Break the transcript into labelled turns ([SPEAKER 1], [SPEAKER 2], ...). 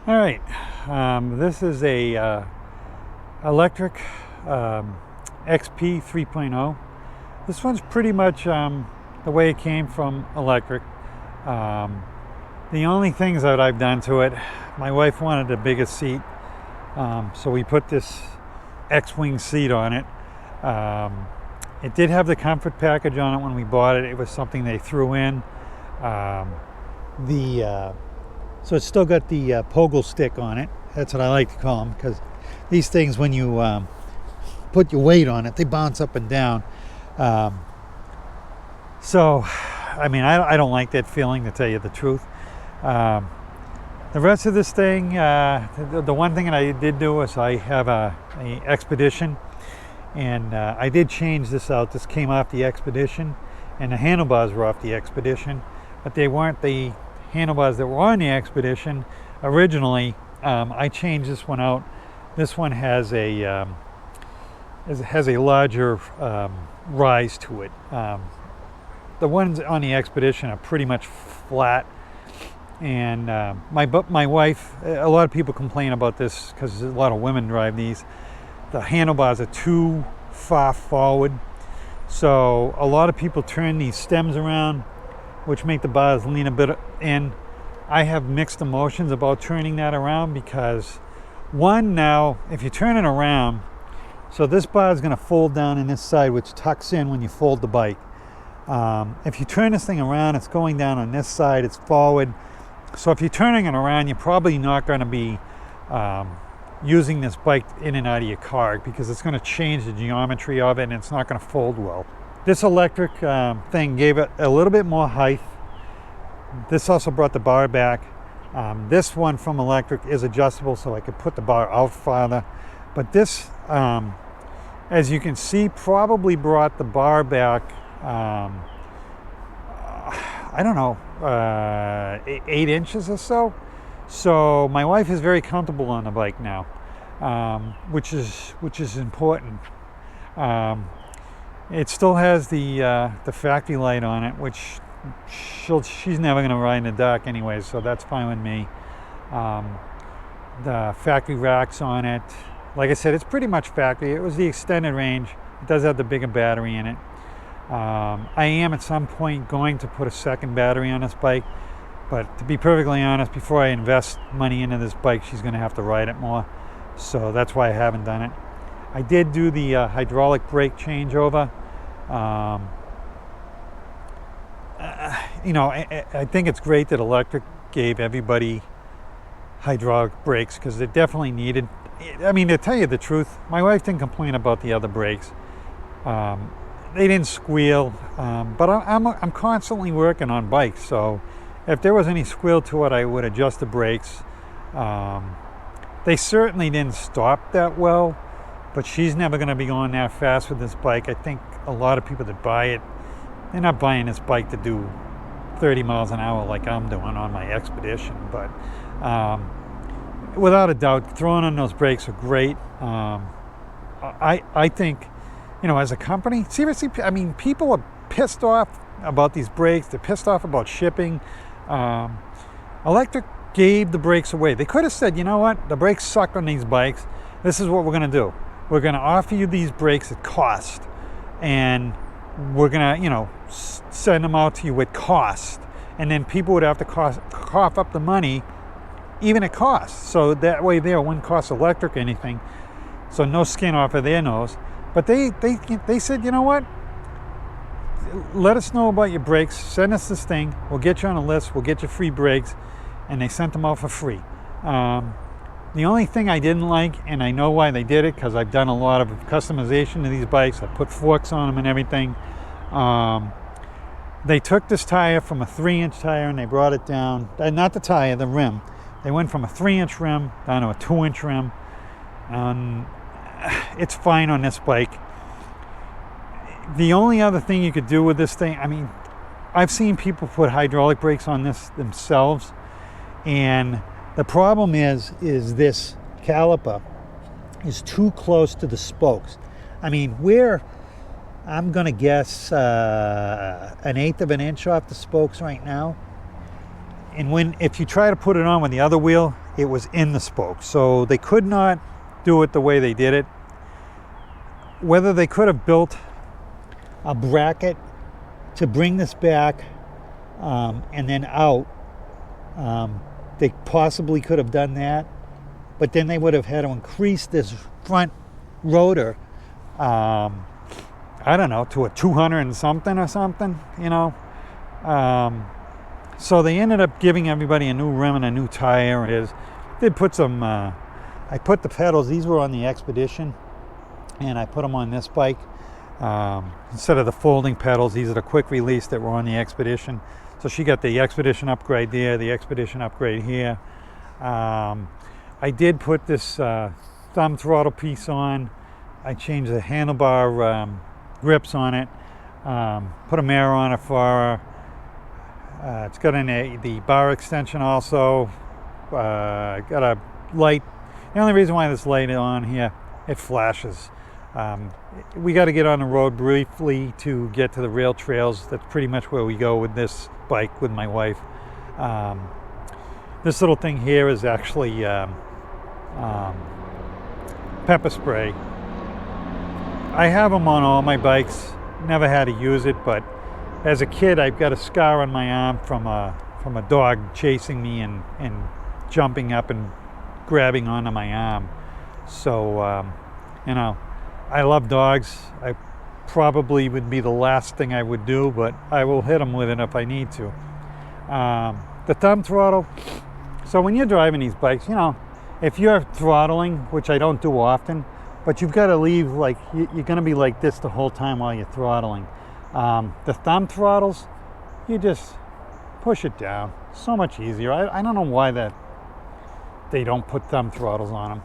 [SPEAKER 1] All right, this is a Lectric XP 3.0. This one's pretty much the way it came from Lectric. The only things that I've done to it, my wife wanted a bigger seat, so we put this X-Wing seat on it. It did have the comfort package on it when we bought it. It was something they threw in. So it's still got the Poggle stick on it. That's what I like to call them, because these things, when you put your weight on it, they bounce up and down. So, I mean, I don't like that feeling, to tell you the truth. The rest of this thing, the one thing that I did do was I have a Expedition, and I did change this out. This came off the Expedition, and the handlebars were off the Expedition, but they weren't the handlebars that were on the Expedition originally. I changed this one out. This one has a larger rise to it. The ones on the Expedition are pretty much flat, and my wife, a lot of people complain about this because a lot of women drive these. The handlebars are too far forward, so a lot of people turn these stems around, which make the bars lean a bit in. I have mixed emotions about turning that around, because one, now if you turn it around, so this bar is going to fold down in this side, which tucks in when you fold the bike. If you turn this thing around, it's going down on this side, it's forward. So if you're turning it around, you're probably not going to be using this bike in and out of your car, because it's going to change the geometry of it and it's not going to fold well. This Lectric thing gave it a little bit more height. This also brought the bar back. This one from Lectric is adjustable, so I could put the bar out farther. But this, as you can see, probably brought the bar back, I don't know, 8 inches or so. So my wife is very comfortable on the bike now, which is important. It still has the factory light on it, which she's never going to ride in the dark anyway, so that's fine with me. The factory racks on it, like I said, it's pretty much factory. It was the extended range. It does have the bigger battery in it. I am at some point going to put a second battery on this bike, but to be perfectly honest, before I invest money into this bike, she's going to have to ride it more, so that's why I haven't done it. I did do the hydraulic brake changeover. You know, I think it's great that Lectric gave everybody hydraulic brakes, because they're definitely needed. I mean, to tell you the truth, my wife didn't complain about the other brakes. They didn't squeal, but I'm constantly working on bikes, so if there was any squeal to it, I would adjust the brakes. They certainly didn't stop that well, but she's never going to be going that fast with this bike. I think a lot of people that buy it, they're not buying this bike to do 30 miles an hour like I'm doing on my Expedition. But without a doubt, throwing on those brakes are great. I think, you know, as a company, seriously, I mean, people are pissed off about these brakes. They're pissed off about shipping. Lectric gave the brakes away. They could have said, you know what, the brakes suck on these bikes. This is what we're going to do. We're going to offer you these brakes at cost, and we're going to, you know, send them out to you at cost. And then people would have to cough up the money, even at cost. So that way there wouldn't cost Lectric anything. So no skin off of their nose. But they said, you know what? Let us know about your brakes. Send us this thing. We'll get you on a list. We'll get you free brakes. And they sent them out for free. The only thing I didn't like, and I know why they did it, because I've done a lot of customization to these bikes. I put forks on them and everything. They took this tire from a 3-inch tire and they brought it down. Not the tire, the rim. They went from a 3-inch rim down to a 2-inch rim. It's fine on this bike. The only other thing you could do with this thing, I mean, I've seen people put hydraulic brakes on this themselves, and the problem is this caliper is too close to the spokes. I mean, I'm gonna guess 1/8 of an inch off the spokes right now. And if you try to put it on with the other wheel, it was in the spokes. So they could not do it the way they did it. Whether they could have built a bracket to bring this back and then out, they possibly could have done that, but then they would have had to increase this front rotor, I don't know, to a 200 and something or something, you know. So they ended up giving everybody a new rim and a new tire. Did put some, I put the pedals, these were on the Expedition, and I put them on this bike. Instead of the folding pedals, these are the quick release that were on the Expedition. So she got the Expedition upgrade there, the Expedition upgrade here. I did put this thumb throttle piece on. I changed the handlebar grips on it. Put a mirror on it for her. It's got the bar extension also. Got a light. The only reason why this light is on here, it flashes. We got to get on the road briefly to get to the rail trails. That's pretty much where we go with this bike with my wife. This little thing here is actually pepper spray. I have them on all my bikes. Never had to use it, but as a kid, I've got a scar on my arm from a dog chasing me and jumping up and grabbing onto my arm. So, you know, I love dogs. I probably would be the last thing I would do, but I will hit them with it if I need to. The thumb throttle. So when you're driving these bikes, you know, if you're throttling, which I don't do often, but you've got to leave, like, you're going to be like this the whole time while you're throttling. The thumb throttles, you just push it down. So much easier. I don't know why they don't put thumb throttles on them.